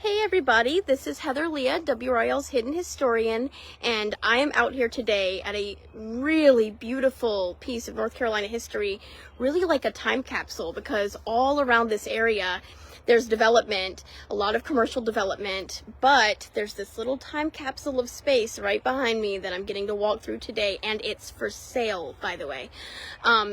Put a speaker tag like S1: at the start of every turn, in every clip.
S1: Hey everybody, this is Heather Leah, WRAL's Hidden Historian, and I am out here today at a really beautiful piece of North Carolina history, really like a time capsule, because all around this area there's development, a lot of commercial development, but there's this little time capsule of space right behind me that I'm getting to walk through today, and it's for sale, by the way.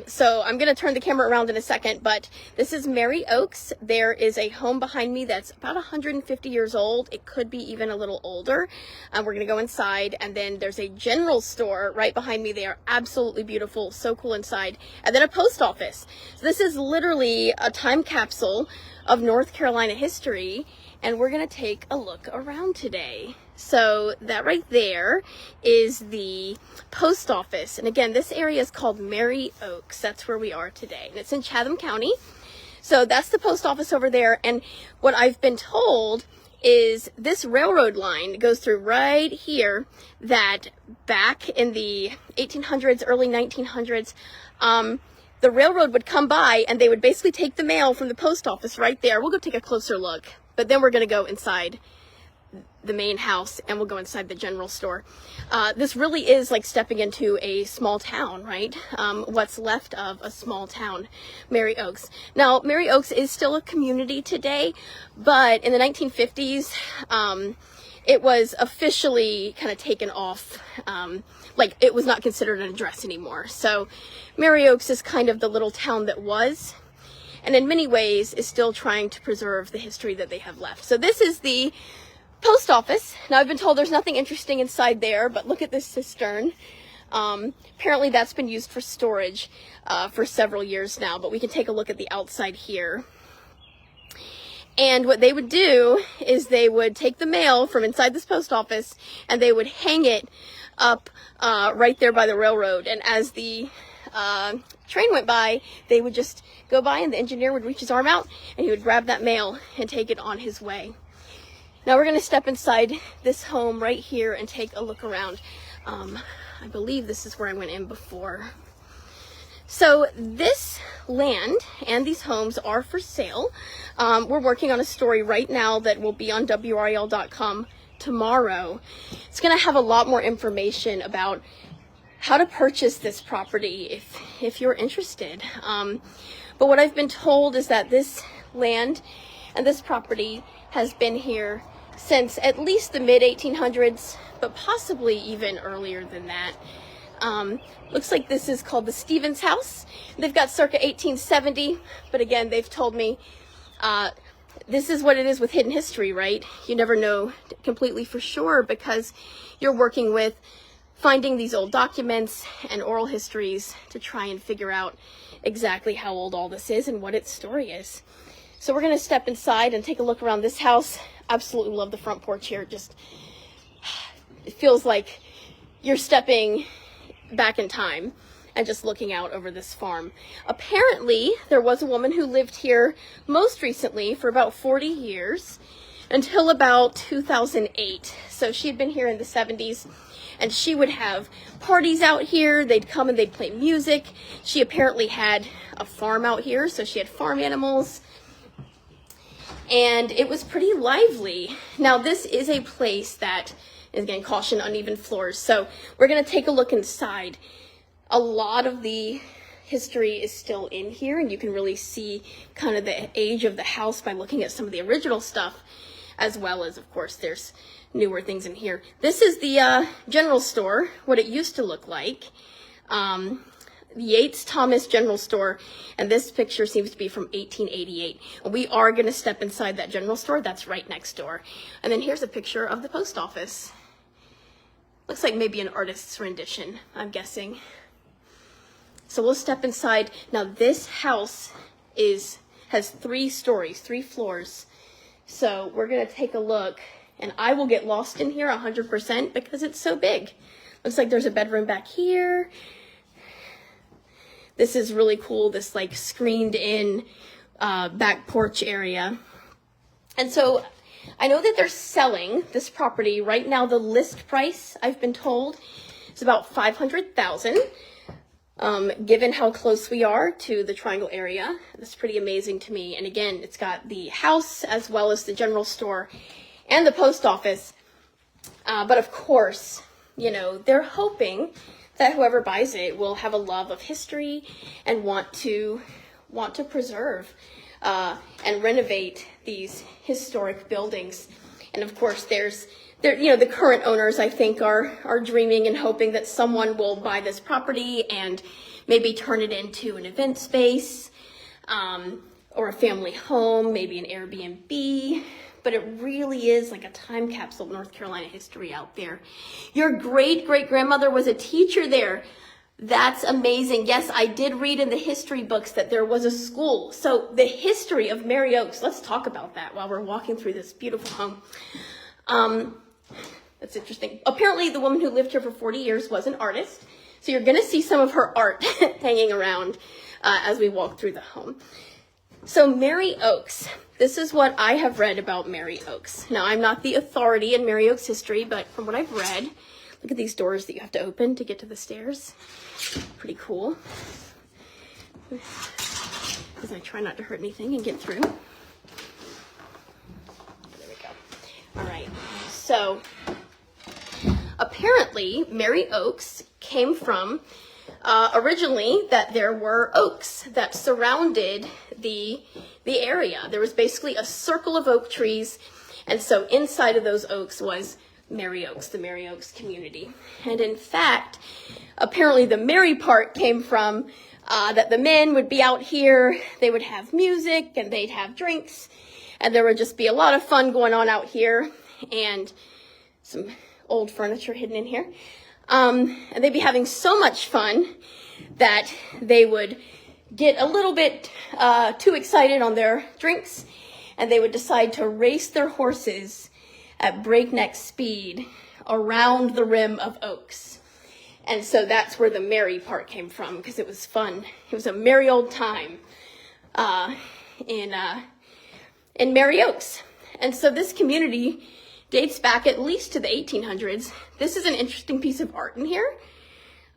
S1: So I'm going to turn the camera around in a second, but this is Mary Oaks. There is a home behind me that's about 150 years old. It could be even a little older. We're going to go inside, and then there's a general store right behind me. They are absolutely beautiful, so cool inside. And then a post office. So this is literally a time capsule of North Carolina history, and we're going to take a look around today. So that right there is the post office, and again, this area is called Mary Oaks. That's where we are today, and it's in Chatham County. So that's the post office over there, and what I've been told is this railroad line goes through right here, that back in the 1800s, early 1900s, the railroad would come by and they would basically take the mail from the post office right there. We'll go take a closer look, but then we're going to go inside the main house and we'll go inside the general store. This really is like stepping into a small town, right? What's left of a small town, Mary Oaks. Now, Mary Oaks is still a community today, but in the 1950s, it was officially kind of taken off, like it was not considered an address anymore. So Mary Oaks is kind of the little town that was, and in many ways is still trying to preserve the history that they have left. So this is the post office. Now I've been told there's nothing interesting inside there, but look at this cistern. Apparently that's been used for storage for several years now, but we can take a look at the outside here. And what they would do is they would take the mail from inside this post office and they would hang it up right there by the railroad. And as the train went by, they would just go by and the engineer would reach his arm out and he would grab that mail and take it on his way. Now we're going to step inside this home right here and take a look around. I believe this is where I went in before. So this land and these homes are for sale. We're working on a story right now that will be on WRAL.com tomorrow. It's going to have a lot more information about how to purchase this property if you're interested. But what I've been told is that this land and this property has been here since at least the mid-1800s, but possibly even earlier than that. Looks like this is called the Stevens House. They've got circa 1870, but again, they've told me this is what it is with hidden history, right? You never know completely for sure because you're working with finding these old documents and oral histories to try and figure out exactly how old all this is and what its story is. So we're going to step inside and take a look around this house. Absolutely love the front porch here. It feels like you're stepping back in time and just looking out over this farm. Apparently, there was a woman who lived here most recently for about 40 years until about 2008. So she had been here in the 70s and she would have parties out here. They'd come and they'd play music. She apparently had a farm out here, so she had farm animals. And it was pretty lively. Now, this is a place that is, again, caution, uneven floors. So we're going to take a look inside. A lot of the history is still in here, and you can really see kind of the age of the house by looking at some of the original stuff, as well as, of course, there's newer things in here. This is the general store, what it used to look like. Yates Thomas General Store, and this picture seems to be from 1888. And we are going to step inside that general store. That's right next door. And then here's a picture of the post office. Looks like maybe an artist's rendition, I'm guessing. So we'll step inside. Now this house has 3 stories, 3 floors. So we're going to take a look, and I will get lost in here 100% because it's so big. Looks like there's a bedroom back here. This is really cool, this like screened in back porch area. And so I know that they're selling this property right now. The list price, I've been told, is about $500,000. Given how close we are to the Triangle area, that's pretty amazing to me. And again, it's got the house as well as the general store and the post office. But of course, you know, they're hoping that whoever buys it will have a love of history and want to preserve and renovate these historic buildings. And of course, the current owners, I think, are dreaming and hoping that someone will buy this property and maybe turn it into an event space, or a family home, maybe an Airbnb. But it really is like a time capsule of North Carolina history out there. Your great-great-grandmother was a teacher there. That's amazing. Yes, I did read in the history books that there was a school. So the history of Mary Oaks, let's talk about that while we're walking through this beautiful home. That's interesting. Apparently the woman who lived here for 40 years was an artist. So you're going to see some of her art hanging around as we walk through the home. So Mary Oaks, this is what I have read about Mary Oaks. Now, I'm not the authority in Mary Oaks history, but from what I've read, look at these doors that you have to open to get to the stairs. Pretty cool. As I try not to hurt anything and get through. There we go. All right. So apparently Mary Oaks came from originally that there were oaks that surrounded the area. There was basically a circle of oak trees, and so inside of those oaks was Mary Oaks, the Mary Oaks community. And in fact, apparently the Mary part came from that the men would be out here, they would have music and they'd have drinks, and there would just be a lot of fun going on out here, and some old furniture hidden in here. And they'd be having so much fun that they would get a little bit too excited on their drinks, and they would decide to race their horses at breakneck speed around the rim of oaks. And so that's where the merry part came from, because it was fun. It was a merry old time in Mary Oaks. And so this community dates back at least to the 1800s. This is an interesting piece of art in here.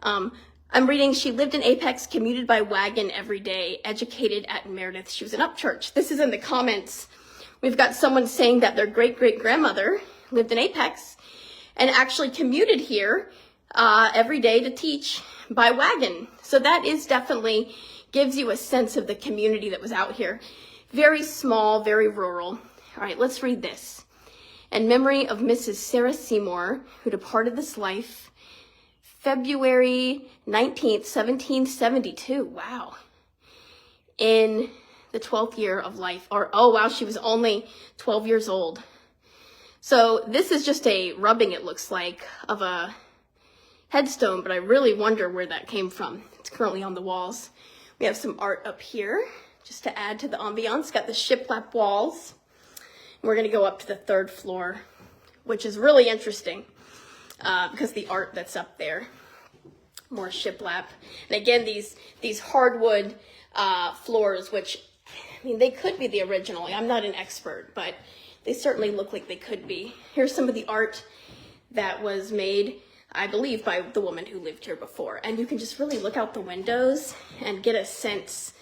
S1: I'm reading, she lived in Apex, commuted by wagon every day, educated at Meredith. She was an Upchurch. This is in the comments. We've got someone saying that their great-great-grandmother lived in Apex and actually commuted here every day to teach by wagon. So that is definitely gives you a sense of the community that was out here. Very small, very rural. All right, let's read this. In memory of Mrs. Sarah Seymour, who departed this life February 19th, 1772. Wow. In the 12th year of life. Or, oh wow, she was only 12 years old. So this is just a rubbing, it looks like, of a headstone, but I really wonder where that came from. It's currently on the walls. We have some art up here, just to add to the ambiance. Got the shiplap walls. We're going to go up to the 3rd floor, which is really interesting because the art that's up there. More shiplap. And again, these hardwood floors, which, I mean, they could be the original. I'm not an expert, but they certainly look like they could be. Here's some of the art that was made, I believe, by the woman who lived here before. And you can just really look out the windows and get a sense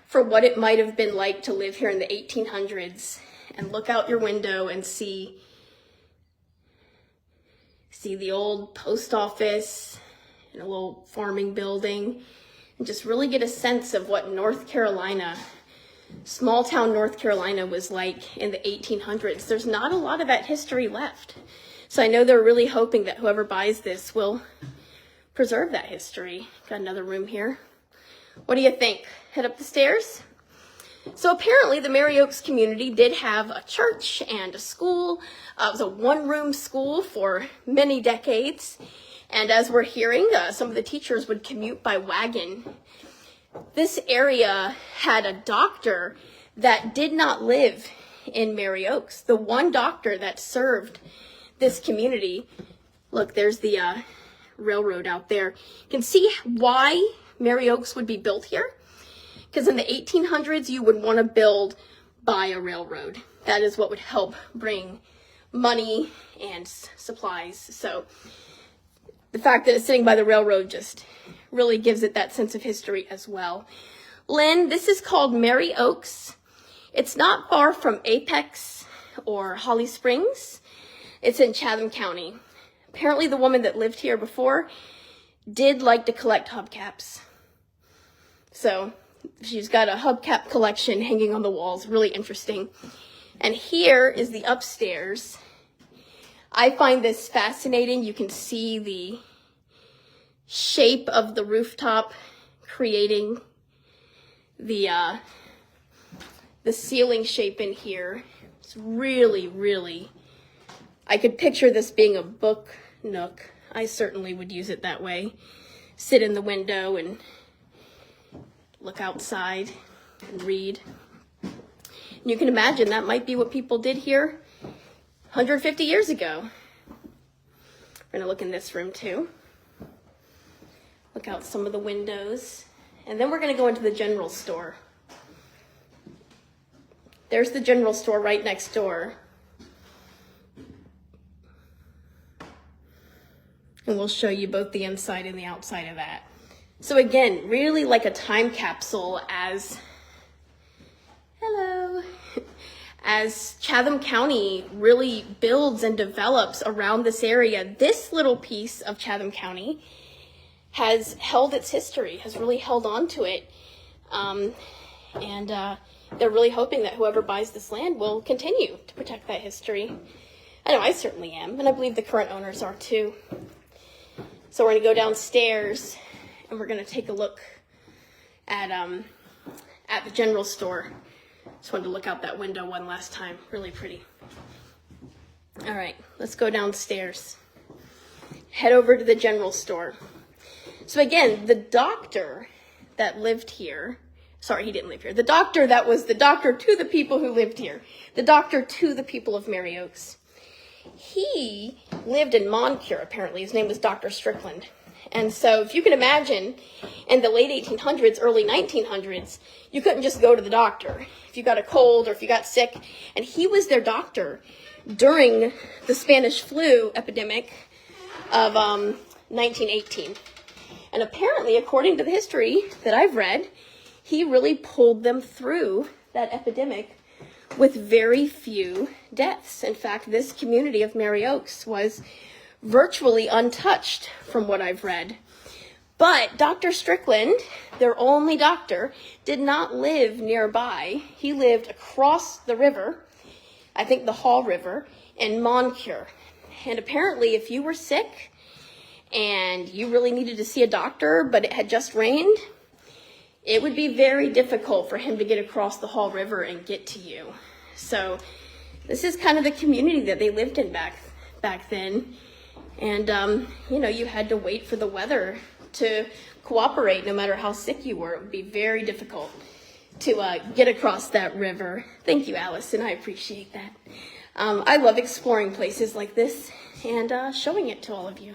S1: for what it might have been like to live here in the 1800s. And look out your window and see the old post office and a little farming building, and just really get a sense of what North Carolina, small town North Carolina, was like in the 1800s. There's not a lot of that history left. So I know they're really hoping that whoever buys this will preserve that history. Got another room here. What do you think? Head up the stairs? So apparently the Mary Oaks community did have a church and a school. It was a one-room school for many decades. And as we're hearing, some of the teachers would commute by wagon. This area had a doctor that did not live in Mary Oaks. The one doctor that served this community, look, there's the railroad out there. You can see why Mary Oaks would be built here. Because in the 1800s, you would want to build by a railroad. That is what would help bring money and supplies. So the fact that it's sitting by the railroad just really gives it that sense of history as well. Lynn, this is called Mary Oaks. It's not far from Apex or Holly Springs. It's in Chatham County. Apparently the woman that lived here before did like to collect hubcaps. So she's got a hubcap collection hanging on the walls, really interesting. And here is the upstairs. I find this fascinating. You can see the shape of the rooftop creating the ceiling shape in here. It's really, I could picture this being a book nook. I certainly would use it that way. Sit in the window and look outside and read. And you can imagine that might be what people did here 150 years ago. We're gonna look in this room too. Look out some of the windows. And then we're gonna go into the general store. There's the general store right next door. And we'll show you both the inside and the outside of that. So again, really like a time capsule as Chatham County really builds and develops around this area. This little piece of Chatham County has held its history, has really held on to it. They're really hoping that whoever buys this land will continue to protect that history. I know I certainly am, and I believe the current owners are too. So we're gonna go downstairs and we're gonna take a look at the general store. Just wanted to look out that window one last time. Really pretty. All right, let's go downstairs. Head over to the general store. So again, the doctor that lived here, sorry, he didn't live here. The doctor that was the doctor to the people who lived here. The doctor to the people of Mary Oaks. He lived in Moncure, apparently. His name was Dr. Strickland. And so if you can imagine, in the late 1800s, early 1900s, you couldn't just go to the doctor if you got a cold or if you got sick. And he was their doctor during the Spanish flu epidemic of 1918. And apparently, according to the history that I've read, he really pulled them through that epidemic with very few deaths. In fact, this community of Mary Oaks was virtually untouched from what I've read. But Dr. Strickland, their only doctor, did not live nearby. He lived across the river, I think the Hall River, in Moncure. And apparently, if you were sick and you really needed to see a doctor, but it had just rained, it would be very difficult for him to get across the Hall River and get to you. So this is kind of the community that they lived in back then. And, you had to wait for the weather to cooperate. No matter how sick you were, it would be very difficult to get across that river. Thank you, Allison. I appreciate that. I love exploring places like this and showing it to all of you.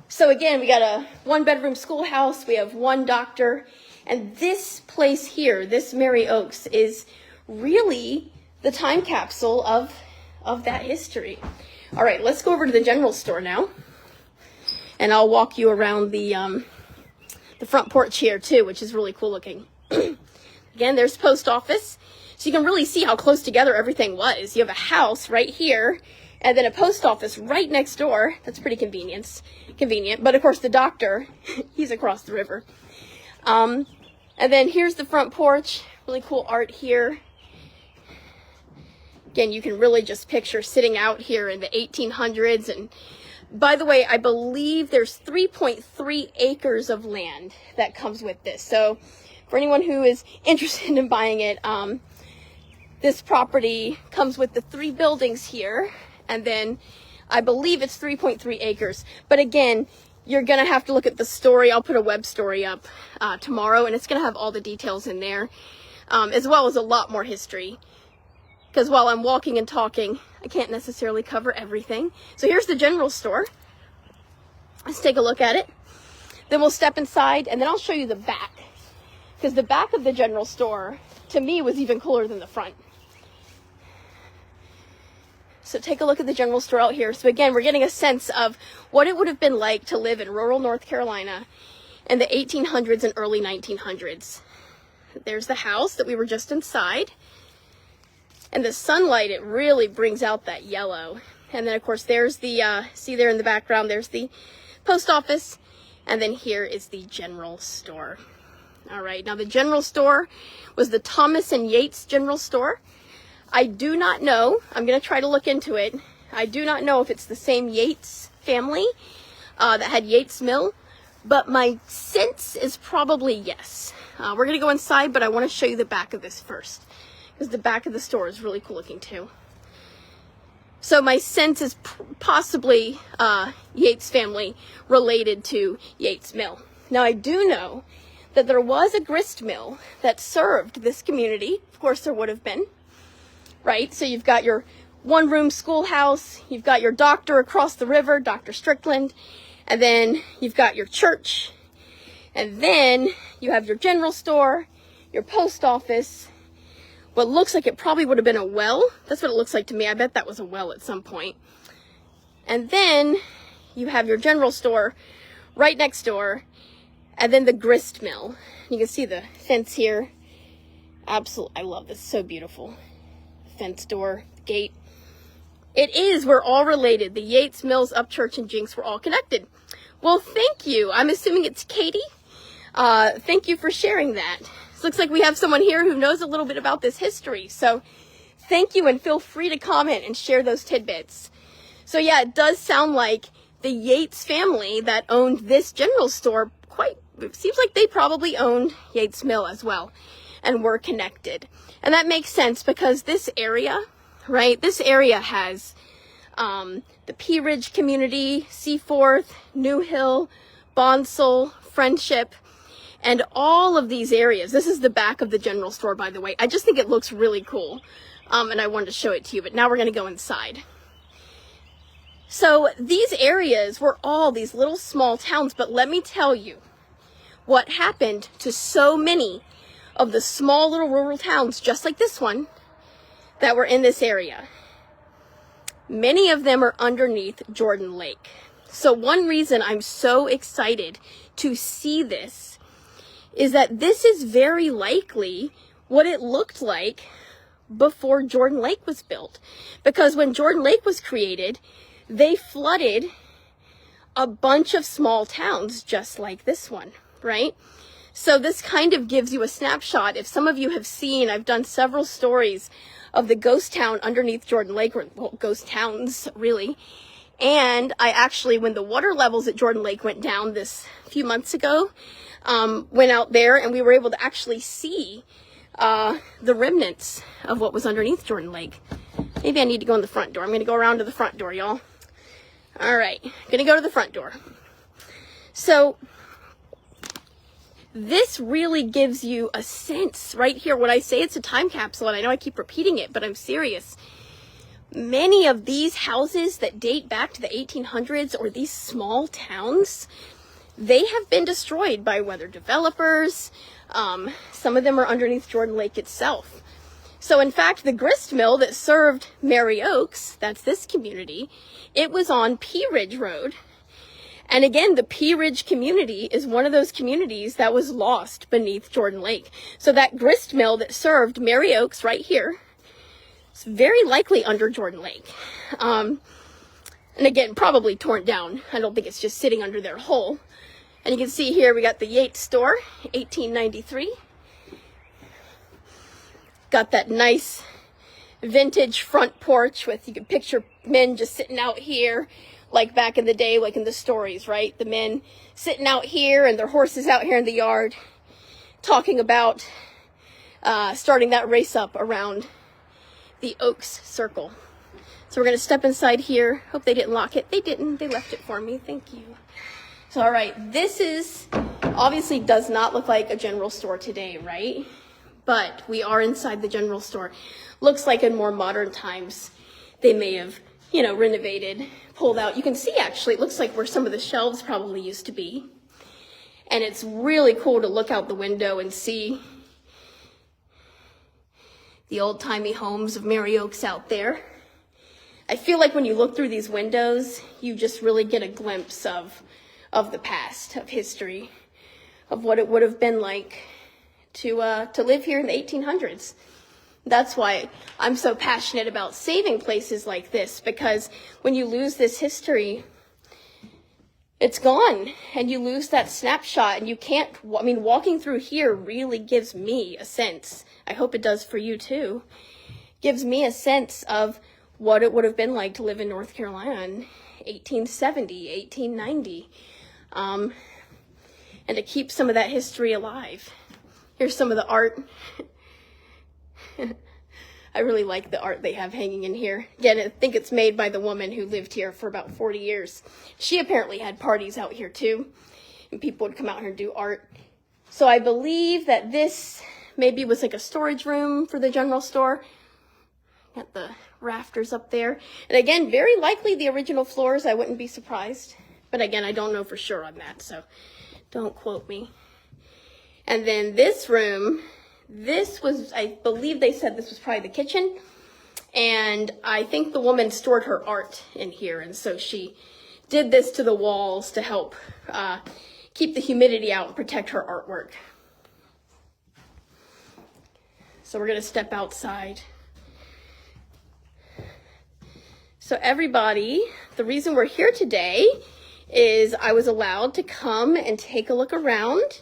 S1: So again, we got a one-bedroom schoolhouse. We have one doctor. And this place here, this Mary Oaks, is really the time capsule of that history. All right, let's go over to the general store now. And I'll walk you around the front porch here too, which is really cool looking. Again, there's the post office. So you can really see how close together everything was. You have a house right here, and then a post office right next door. That's pretty convenient. But of course, the doctor, he's across the river. And then here's the front porch. Really cool art here. Again, you can really just picture sitting out here in the 1800s. And by the way, I believe there's 3.3 acres of land that comes with this. So for anyone who is interested in buying it, this property comes with the 3 buildings here. And then I believe it's 3.3 acres. But again, you're going to have to look at the story. I'll put a web story up tomorrow, and it's going to have all the details in there, as well as a lot more history. Because while I'm walking and talking, I can't necessarily cover everything. So here's the general store. Let's take a look at it. Then we'll step inside, and then I'll show you the back. Because the back of the general store, to me, was even cooler than the front. So take a look at the general store out here. So again, we're getting a sense of what it would have been like to live in rural North Carolina in the 1800s and early 1900s. There's the house that we were just inside. And the sunlight, it really brings out that yellow. And then of course there's the, see there in the background, there's the post office. And then here is the general store. All right, now the general store was the Thomas and Yates General Store. I do not know, I'm gonna try to look into it. I do not know if it's the same Yates family that had Yates Mill, but my sense is probably yes. We're gonna go inside, but I wanna show you the back of this first, because the back of the store is really cool looking too. So my sense is possibly Yates family related to Yates Mill. Now I do know that there was a grist mill that served this community. Of course there would have been, right? So you've got your one-room schoolhouse, you've got your doctor across the river, Dr. Strickland, and then you've got your church, and then you have your general store, your post office, what looks like it probably would have been a well. That's what it looks like to me. I bet that was a well at some point. And then you have your general store right next door, and then the grist mill. You can see the fence here. Absolutely, I love this, so beautiful. Fence door, gate. It is, we're all related. The Yates, Mills, Upchurch, and Jinks were all connected. Well, thank you. I'm assuming it's Katie. Thank you for sharing that. It looks like we have someone here who knows a little bit about this history. So thank you, and feel free to comment and share those tidbits. So yeah, it does sound like the Yates family that owned this general store, it seems like they probably owned Yates Mill as well and were connected. And that makes sense because this area, right, this area has the Pea Ridge community, Seaforth, New Hill, Bonsall, Friendship, and all of these areas. This is the back of the general store, by the way. I just think it looks really cool, and I wanted to show it to you, but now we're going to go inside. So these areas were all these little small towns, but let me tell you what happened to so many of the small little rural towns, just like this one, that were in this area. Many of them are underneath Jordan Lake. So one reason I'm so excited to see this is that this is very likely what it looked like before Jordan Lake was built. Because when Jordan Lake was created, they flooded a bunch of small towns just like this one, right? So this kind of gives you a snapshot. If some of you have seen, I've done several stories of the ghost town underneath Jordan Lake, or well, ghost towns really. And I actually, when the water levels at Jordan Lake went down this few months ago, went out there and we were able to actually see the remnants of what was underneath Jordan Lake. Maybe I need to go in the front door. I'm going to go around to the front door, y'all. All right, going to go to the front door. So this really gives you a sense right here. When I say it's a time capsule, and I know I keep repeating it, but I'm serious. Many of these houses that date back to the 1800s, or these small towns, they have been destroyed by whether developers, some of them are underneath Jordan Lake itself. So in fact, the grist mill that served Mary Oaks, that's this community, it was on Pea Ridge Road. And again, the Pea Ridge community is one of those communities that was lost beneath Jordan Lake. So that grist mill that served Mary Oaks right here, it's very likely under Jordan Lake. And again, probably torn down. I don't think it's just sitting under their whole. And you can see here, we got the Yates store, 1893. Got that nice vintage front porch with, you can picture men just sitting out here, like back in the day, like in the stories, right? The men sitting out here and their horses out here in the yard, talking about starting that race up around the Oaks Circle. So we're going to step inside here. Hope they didn't lock it. They didn't. They left it for me. Thank you. So, all right. This is, obviously does not look like a general store today, right? But we are inside the general store. Looks like in more modern times, they may have, you know, renovated, pulled out. You can see actually, it looks like where some of the shelves probably used to be. And it's really cool to look out the window and see the old-timey homes of Mary Oaks out there. I feel like when you look through these windows, you just really get a glimpse of the past, of history. of what it would have been like to live here in the 1800s. That's why I'm so passionate about saving places like this, because when you lose this history, it's gone, and you lose that snapshot, and you can't, I mean, walking through here really gives me a sense, I hope it does for you too, gives me a sense of what it would have been like to live in North Carolina in 1870, 1890, and to keep some of that history alive. Here's some of the art. I really like the art they have hanging in here. Again, I think it's made by the woman who lived here for about 40 years. She apparently had parties out here too, and people would come out here and do art. So I believe that this maybe was like a storage room for the general store. Got the rafters up there. And again, very likely the original floors. I wouldn't be surprised. But again, I don't know for sure on that, so don't quote me. And then this room, this was, I believe they said this was probably the kitchen. And I think the woman stored her art in here. And so she did this to the walls to help keep the humidity out and protect her artwork. So we're going to step outside. So everybody, the reason we're here today is I was allowed to come and take a look around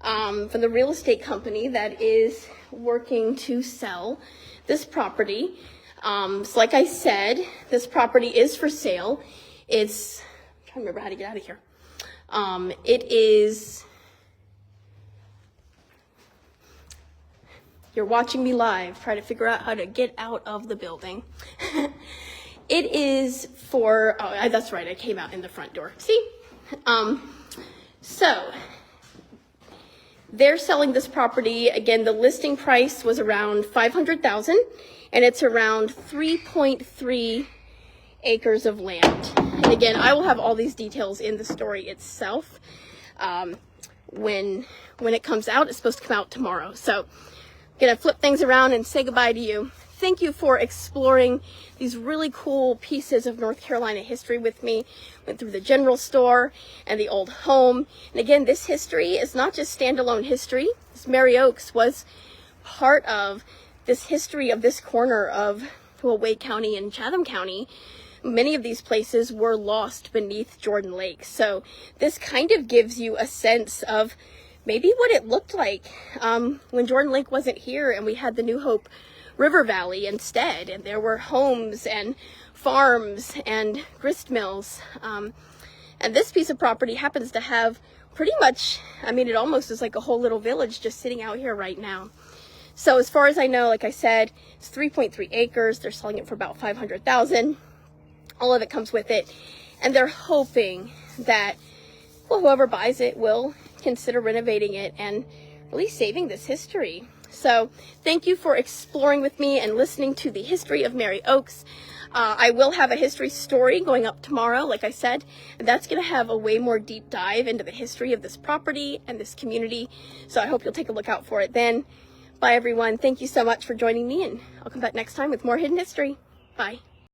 S1: from the real estate company that is working to sell this property. So like I said, this property is for sale. It's, I'm trying to remember how to get out of here. It is, you're watching me live, try to figure out how to get out of the building. It is for, oh, that's right, I came out in the front door. See? So, they're selling this property. Again, the listing price was around $500,000, and it's around 3.3 acres of land. And again, I will have all these details in the story itself. When it comes out, it's supposed to come out tomorrow. So, I'm gonna flip things around and say goodbye to you. Thank you for exploring these really cool pieces of North Carolina history with me. Went through the general store and the old home. And again, this history is not just standalone history. This Mary Oaks was part of this history of this corner of Wake County and Chatham County. Many of these places were lost beneath Jordan Lake. So this kind of gives you a sense of maybe what it looked like when Jordan Lake wasn't here and we had the New Hope River Valley instead, and there were homes and farms and grist mills. And this piece of property happens to have pretty much, I mean, it almost is like a whole little village just sitting out here right now. So as far as I know, like I said, it's 3.3 acres. They're selling it for about $500,000. All of it comes with it. And they're hoping that, well, whoever buys it will consider renovating it and really saving this history. So thank you for exploring with me and listening to the history of Mary Oaks. I will have a history story going up tomorrow, like I said, and that's going to have a way more deep dive into the history of this property and this community. So I hope you'll take a look out for it then. Bye, everyone. Thank you so much for joining me, and I'll come back next time with more hidden history. Bye.